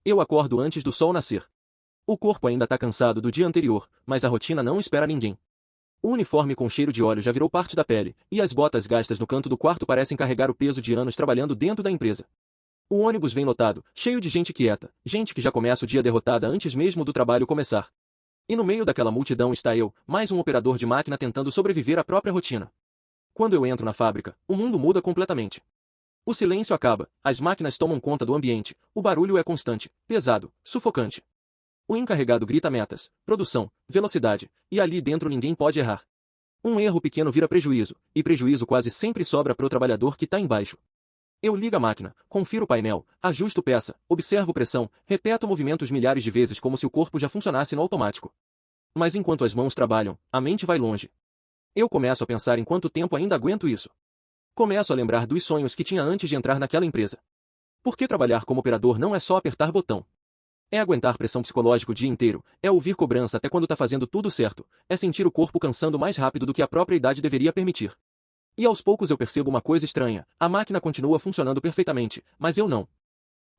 Eu acordo antes do sol nascer. O corpo ainda está cansado do dia anterior, mas a rotina não espera ninguém. O uniforme com cheiro de óleo já virou parte da pele, e as botas gastas no canto do quarto parecem carregar o peso de anos trabalhando dentro da empresa. O ônibus vem lotado, cheio de gente quieta, gente que já começa o dia derrotada antes mesmo do trabalho começar. E no meio daquela multidão está eu, mais um operador de máquina tentando sobreviver à própria rotina. Quando eu entro na fábrica, o mundo muda completamente. O silêncio acaba, as máquinas tomam conta do ambiente, o barulho é constante, pesado, sufocante. O encarregado grita metas, produção, velocidade, e ali dentro ninguém pode errar. Um erro pequeno vira prejuízo, e prejuízo quase sempre sobra para o trabalhador que está embaixo. Eu ligo a máquina, confiro o painel, ajusto peça, observo pressão, repeto movimentos milhares de vezes como se o corpo já funcionasse no automático. Mas enquanto as mãos trabalham, a mente vai longe. Eu começo a pensar em quanto tempo ainda aguento isso. Começo a lembrar dos sonhos que tinha antes de entrar naquela empresa. Porque trabalhar como operador não é só apertar botão. É aguentar pressão psicológica o dia inteiro, é ouvir cobrança até quando tá fazendo tudo certo, é sentir o corpo cansando mais rápido do que a própria idade deveria permitir. E aos poucos eu percebo uma coisa estranha, a máquina continua funcionando perfeitamente, mas eu não.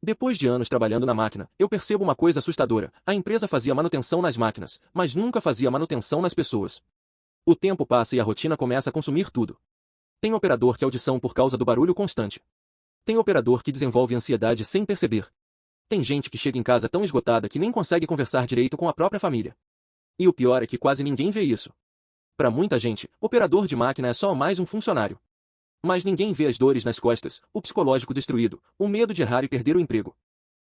Depois de anos trabalhando na máquina, eu percebo uma coisa assustadora, a empresa fazia manutenção nas máquinas, mas nunca fazia manutenção nas pessoas. O tempo passa e a rotina começa a consumir tudo. Tem operador que é audição por causa do barulho constante. Tem operador que desenvolve ansiedade sem perceber. Tem gente que chega em casa tão esgotada que nem consegue conversar direito com a própria família. E o pior é que quase ninguém vê isso. Para muita gente, operador de máquina é só mais um funcionário. Mas ninguém vê as dores nas costas, o psicológico destruído, o medo de errar e perder o emprego.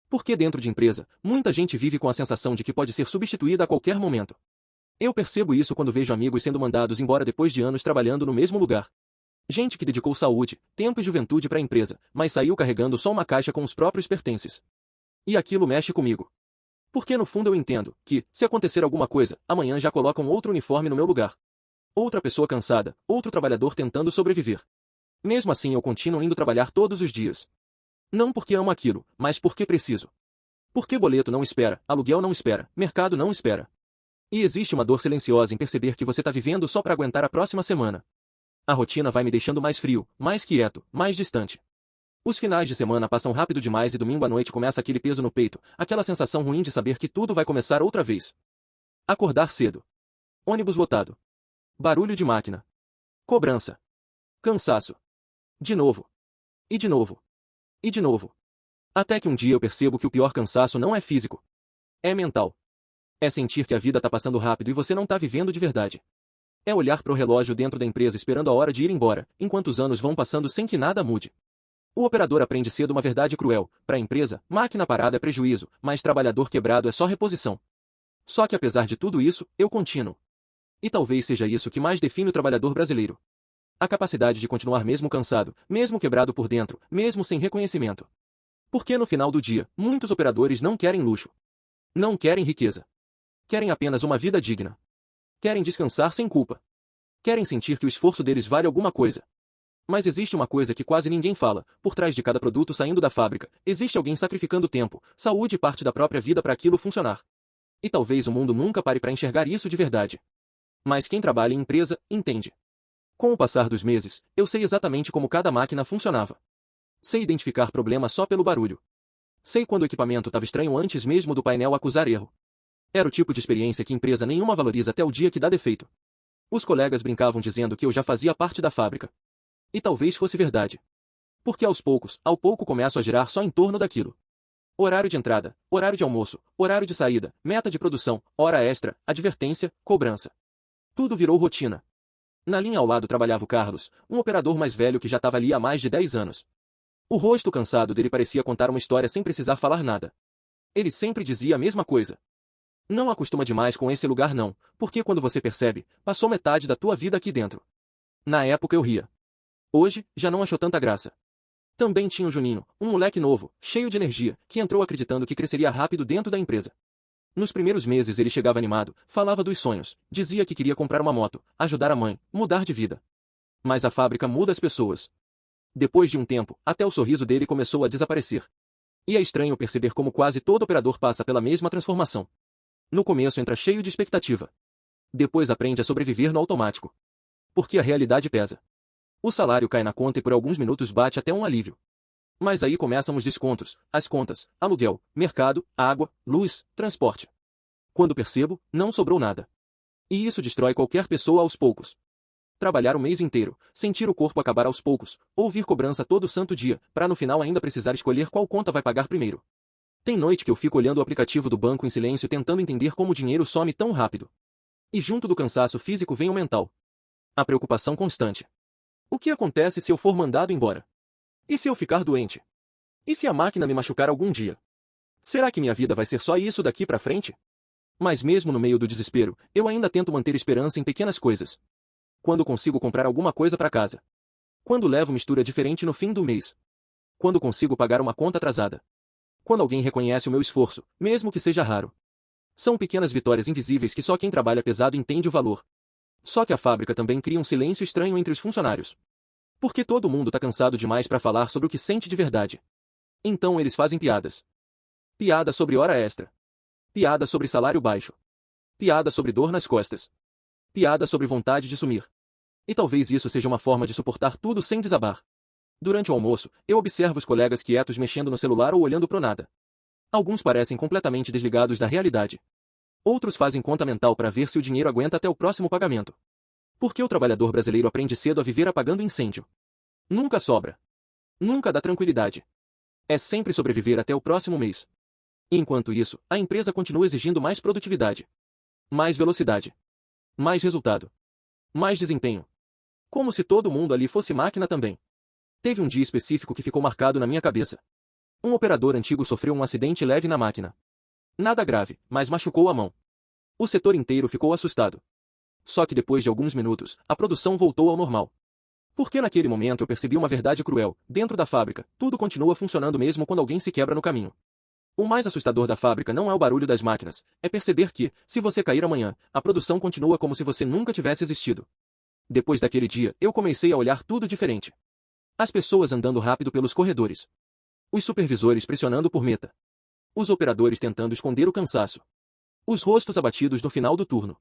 Porque dentro de empresa, muita gente vive com a sensação de que pode ser substituída a qualquer momento. Eu percebo isso quando vejo amigos sendo mandados embora depois de anos trabalhando no mesmo lugar. Gente que dedicou saúde, tempo e juventude para a empresa, mas saiu carregando só uma caixa com os próprios pertences. E aquilo mexe comigo. Porque no fundo eu entendo que, se acontecer alguma coisa, amanhã já colocam outro uniforme no meu lugar. Outra pessoa cansada, outro trabalhador tentando sobreviver. Mesmo assim eu continuo indo trabalhar todos os dias. Não porque amo aquilo, mas porque preciso. Porque boleto não espera, aluguel não espera, mercado não espera. E existe uma dor silenciosa em perceber que você está vivendo só para aguentar a próxima semana. A rotina vai me deixando mais frio, mais quieto, mais distante. Os finais de semana passam rápido demais e domingo à noite começa aquele peso no peito, aquela sensação ruim de saber que tudo vai começar outra vez. Acordar cedo. Ônibus lotado. Barulho de máquina. Cobrança. Cansaço. De novo. E de novo. E de novo. Até que um dia eu percebo que o pior cansaço não é físico. É mental. É sentir que a vida tá passando rápido e você não tá vivendo de verdade. É olhar pro relógio dentro da empresa esperando a hora de ir embora, enquanto os anos vão passando sem que nada mude. O operador aprende cedo uma verdade cruel. Para a empresa, máquina parada é prejuízo, mas trabalhador quebrado é só reposição. Só que apesar de tudo isso, eu continuo. E talvez seja isso que mais define o trabalhador brasileiro. A capacidade de continuar mesmo cansado, mesmo quebrado por dentro, mesmo sem reconhecimento. Porque no final do dia, muitos operadores não querem luxo. Não querem riqueza. Querem apenas uma vida digna. Querem descansar sem culpa. Querem sentir que o esforço deles vale alguma coisa. Mas existe uma coisa que quase ninguém fala, por trás de cada produto saindo da fábrica, existe alguém sacrificando tempo, saúde e parte da própria vida para aquilo funcionar. E talvez o mundo nunca pare para enxergar isso de verdade. Mas quem trabalha em empresa, entende. Com o passar dos meses, eu sei exatamente como cada máquina funcionava. Sei identificar problemas só pelo barulho. Sei quando o equipamento estava estranho antes mesmo do painel acusar erro. Era o tipo de experiência que empresa nenhuma valoriza até o dia que dá defeito. Os colegas brincavam dizendo que eu já fazia parte da fábrica. E talvez fosse verdade. Porque ao pouco começo a girar só em torno daquilo. Horário de entrada, horário de almoço, horário de saída, meta de produção, hora extra, advertência, cobrança. Tudo virou rotina. Na linha ao lado trabalhava o Carlos, um operador mais velho que já estava ali há mais de 10 anos. O rosto cansado dele parecia contar uma história sem precisar falar nada. Ele sempre dizia a mesma coisa. Não acostuma demais com esse lugar não, porque quando você percebe, passou metade da tua vida aqui dentro. Na época eu ria. Hoje, já não achou tanta graça. Também tinha o Juninho, um moleque novo, cheio de energia, que entrou acreditando que cresceria rápido dentro da empresa. Nos primeiros meses ele chegava animado, falava dos sonhos, dizia que queria comprar uma moto, ajudar a mãe, mudar de vida. Mas a fábrica muda as pessoas. Depois de um tempo, até o sorriso dele começou a desaparecer. E é estranho perceber como quase todo operador passa pela mesma transformação. No começo entra cheio de expectativa. Depois aprende a sobreviver no automático. Porque a realidade pesa. O salário cai na conta e por alguns minutos bate até um alívio. Mas aí começam os descontos, as contas, aluguel, mercado, água, luz, transporte. Quando percebo, não sobrou nada. E isso destrói qualquer pessoa aos poucos. Trabalhar o mês inteiro, sentir o corpo acabar aos poucos, ouvir cobrança todo santo dia, para no final ainda precisar escolher qual conta vai pagar primeiro. Tem noite que eu fico olhando o aplicativo do banco em silêncio tentando entender como o dinheiro some tão rápido. E junto do cansaço físico vem o mental. A preocupação constante. O que acontece se eu for mandado embora? E se eu ficar doente? E se a máquina me machucar algum dia? Será que minha vida vai ser só isso daqui pra frente? Mas mesmo no meio do desespero, eu ainda tento manter esperança em pequenas coisas. Quando consigo comprar alguma coisa para casa. Quando levo mistura diferente no fim do mês. Quando consigo pagar uma conta atrasada. Quando alguém reconhece o meu esforço, mesmo que seja raro. São pequenas vitórias invisíveis que só quem trabalha pesado entende o valor. Só que a fábrica também cria um silêncio estranho entre os funcionários. Porque todo mundo tá cansado demais para falar sobre o que sente de verdade. Então eles fazem piadas. Piada sobre hora extra. Piada sobre salário baixo. Piada sobre dor nas costas. Piada sobre vontade de sumir. E talvez isso seja uma forma de suportar tudo sem desabar. Durante o almoço, eu observo os colegas quietos mexendo no celular ou olhando pro nada. Alguns parecem completamente desligados da realidade. Outros fazem conta mental para ver se o dinheiro aguenta até o próximo pagamento. Porque o trabalhador brasileiro aprende cedo a viver apagando incêndio. Nunca sobra. Nunca dá tranquilidade. É sempre sobreviver até o próximo mês. Enquanto isso, a empresa continua exigindo mais produtividade. Mais velocidade. Mais resultado. Mais desempenho. Como se todo mundo ali fosse máquina também. Teve um dia específico que ficou marcado na minha cabeça. Um operador antigo sofreu um acidente leve na máquina. Nada grave, mas machucou a mão. O setor inteiro ficou assustado. Só que depois de alguns minutos, a produção voltou ao normal. Porque naquele momento eu percebi uma verdade cruel. Dentro da fábrica, tudo continua funcionando mesmo quando alguém se quebra no caminho. O mais assustador da fábrica não é o barulho das máquinas, é perceber que, se você cair amanhã, a produção continua como se você nunca tivesse existido. Depois daquele dia, eu comecei a olhar tudo diferente. As pessoas andando rápido pelos corredores. Os supervisores pressionando por meta. Os operadores tentando esconder o cansaço. Os rostos abatidos no final do turno.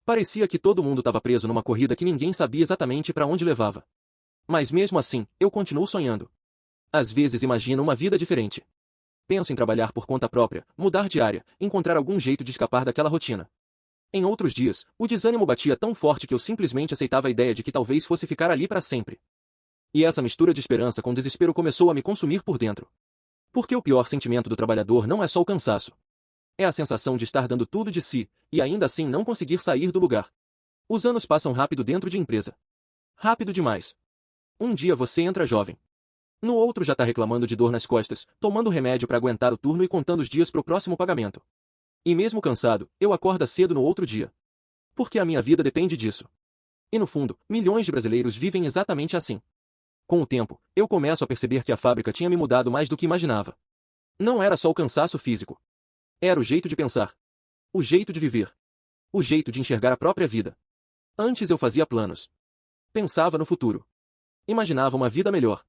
Parecia que todo mundo estava preso numa corrida que ninguém sabia exatamente para onde levava. Mas mesmo assim, eu continuo sonhando. Às vezes imagino uma vida diferente. Penso em trabalhar por conta própria, mudar de área, encontrar algum jeito de escapar daquela rotina. Em outros dias, o desânimo batia tão forte que eu simplesmente aceitava a ideia de que talvez fosse ficar ali para sempre. E essa mistura de esperança com desespero começou a me consumir por dentro. Porque o pior sentimento do trabalhador não é só o cansaço. É a sensação de estar dando tudo de si, e ainda assim não conseguir sair do lugar. Os anos passam rápido dentro de empresa. Rápido demais. Um dia você entra jovem. No outro já tá reclamando de dor nas costas, tomando remédio para aguentar o turno e contando os dias pro próximo pagamento. E mesmo cansado, eu acordo cedo no outro dia. Porque a minha vida depende disso. E no fundo, milhões de brasileiros vivem exatamente assim. Com o tempo, eu começo a perceber que a fábrica tinha me mudado mais do que imaginava. Não era só o cansaço físico. Era o jeito de pensar. O jeito de viver. O jeito de enxergar a própria vida. Antes eu fazia planos. Pensava no futuro. Imaginava uma vida melhor.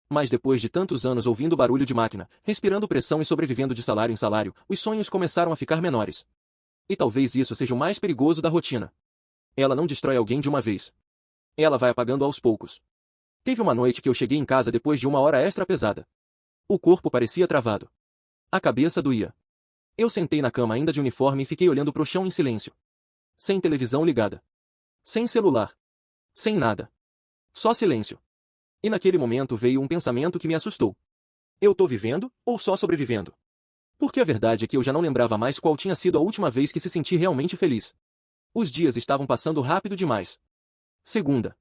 Mas depois de tantos anos ouvindo barulho de máquina, respirando pressão e sobrevivendo de salário em salário, os sonhos começaram a ficar menores. E talvez isso seja o mais perigoso da rotina. Ela não destrói alguém de uma vez. Ela vai apagando aos poucos. Teve uma noite que eu cheguei em casa depois de uma hora extra pesada. O corpo parecia travado. A cabeça doía. Eu sentei na cama ainda de uniforme e fiquei olhando pro chão em silêncio. Sem televisão ligada. Sem celular. Sem nada. Só silêncio. E naquele momento veio um pensamento que me assustou. Eu tô vivendo, ou só sobrevivendo? Porque a verdade é que eu já não lembrava mais qual tinha sido a última vez que se senti realmente feliz. Os dias estavam passando rápido demais. Segunda.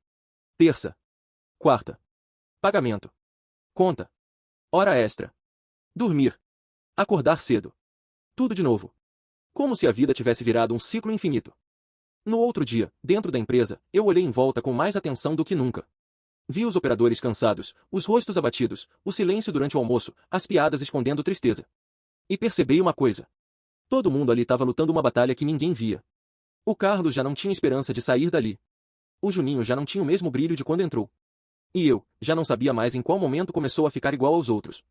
Terça. Quarta. Pagamento. Conta. Hora extra. Dormir. Acordar cedo. Tudo de novo. Como se a vida tivesse virado um ciclo infinito. No outro dia, dentro da empresa, eu olhei em volta com mais atenção do que nunca. Vi os operadores cansados, os rostos abatidos, o silêncio durante o almoço, as piadas escondendo tristeza. E percebi uma coisa. Todo mundo ali estava lutando uma batalha que ninguém via. O Carlos já não tinha esperança de sair dali. O Juninho já não tinha o mesmo brilho de quando entrou. E eu, já não sabia mais em qual momento começou a ficar igual aos outros.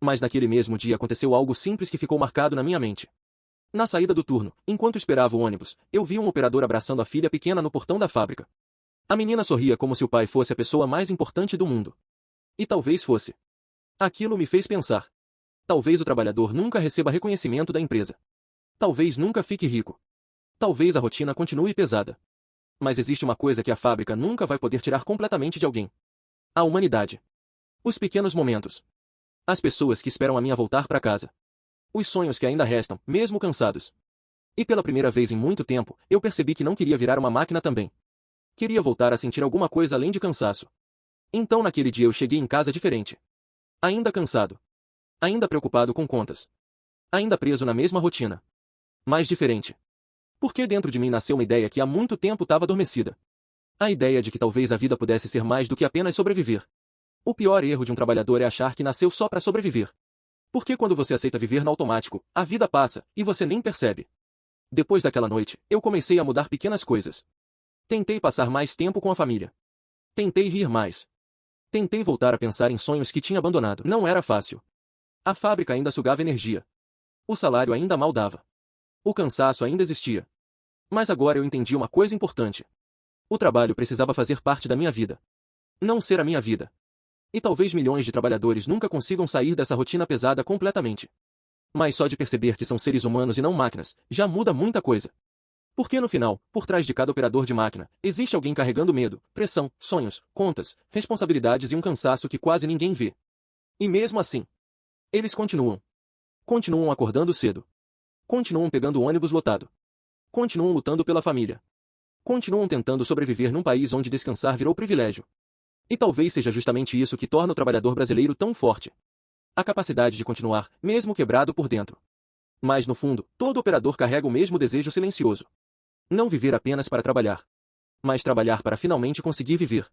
Mas naquele mesmo dia aconteceu algo simples que ficou marcado na minha mente. Na saída do turno, enquanto esperava o ônibus, eu vi um operador abraçando a filha pequena no portão da fábrica. A menina sorria como se o pai fosse a pessoa mais importante do mundo. E talvez fosse. Aquilo me fez pensar. Talvez o trabalhador nunca receba reconhecimento da empresa. Talvez nunca fique rico. Talvez a rotina continue pesada. Mas existe uma coisa que a fábrica nunca vai poder tirar completamente de alguém: a humanidade. Os pequenos momentos. As pessoas que esperam a minha voltar para casa. Os sonhos que ainda restam, mesmo cansados. E pela primeira vez em muito tempo, eu percebi que não queria virar uma máquina também. Queria voltar a sentir alguma coisa além de cansaço. Então naquele dia eu cheguei em casa diferente. Ainda cansado. Ainda preocupado com contas. Ainda preso na mesma rotina. Mas diferente. Porque dentro de mim nasceu uma ideia que há muito tempo estava adormecida. A ideia de que talvez a vida pudesse ser mais do que apenas sobreviver. O pior erro de um trabalhador é achar que nasceu só para sobreviver. Porque quando você aceita viver no automático, a vida passa, e você nem percebe. Depois daquela noite, eu comecei a mudar pequenas coisas. Tentei passar mais tempo com a família. Tentei rir mais. Tentei voltar a pensar em sonhos que tinha abandonado. Não era fácil. A fábrica ainda sugava energia. O salário ainda mal dava. O cansaço ainda existia. Mas agora eu entendi uma coisa importante. O trabalho precisava fazer parte da minha vida. Não ser a minha vida. E talvez milhões de trabalhadores nunca consigam sair dessa rotina pesada completamente. Mas só de perceber que são seres humanos e não máquinas, já muda muita coisa. Porque no final, por trás de cada operador de máquina, existe alguém carregando medo, pressão, sonhos, contas, responsabilidades e um cansaço que quase ninguém vê. E mesmo assim, eles continuam. Continuam acordando cedo. Continuam pegando o ônibus lotado. Continuam lutando pela família. Continuam tentando sobreviver num país onde descansar virou privilégio. E talvez seja justamente isso que torna o trabalhador brasileiro tão forte. A capacidade de continuar, mesmo quebrado por dentro. Mas no fundo, todo operador carrega o mesmo desejo silencioso. Não viver apenas para trabalhar. Mas trabalhar para finalmente conseguir viver.